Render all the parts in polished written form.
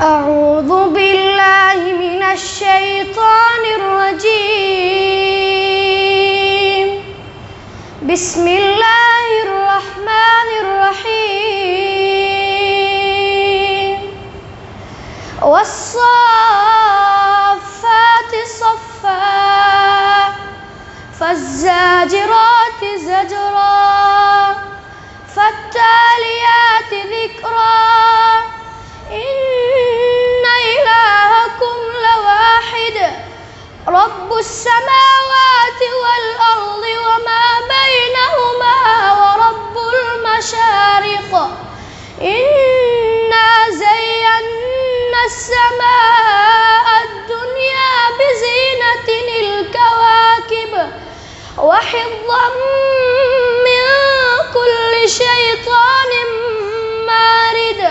أعوذ بالله من الشيطان الرجيم. بسم الله الرحمن الرحيم. والصافات صفا فالزاجرات زجرا فالتاليات ذكرا إن إلهكم لواحد رب السماوات والأرض وما بينهما ورب المشارق إنا زينا السماء الدنيا بزينة الكواكب وحفظا من كل شيطان مارد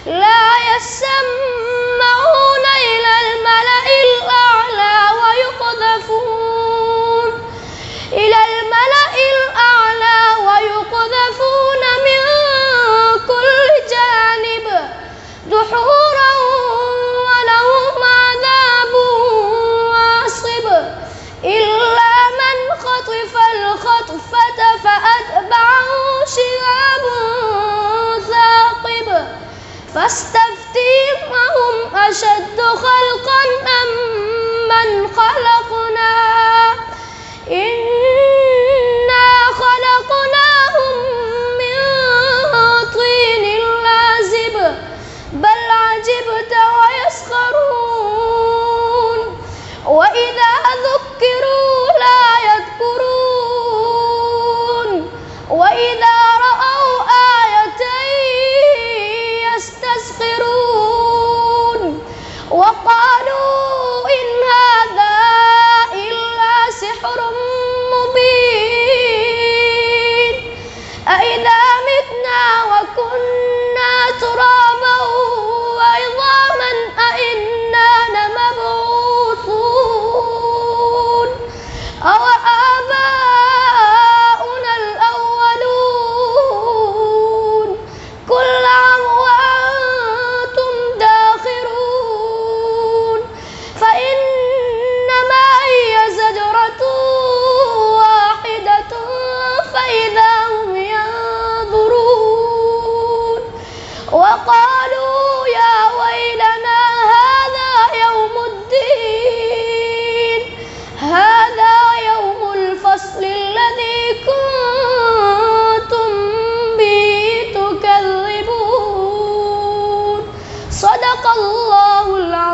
لا يسمعون إلى الملأ الأعلى ويقذفون من كل جانب دحورا ولهم عذاب واصب إلا من خطف الخطفة فأتبعه شهاب ثاقب فاستفتهم أهم أشد خلقا أم من خلقنا إنا خلقناهم من طين لازب بل عجبت ويسخرون وإذا ذكروا لا يذكرون وإذا رأوا آية يستسخرون وقالوا إن هذا إلا سحر مبين أإذا متنا وكنا ترابا وعظاما أإنا لمبعوثون أوآباؤنا الأولون قل نعم وأنتم داخرون فإنما هي زجرة واحدة فإذا هم ينظرون وقالوا يا ويلنا هذا يوم الدين هذا يوم الفصل الذي كنتم به تكذبون صدق الله العظيم.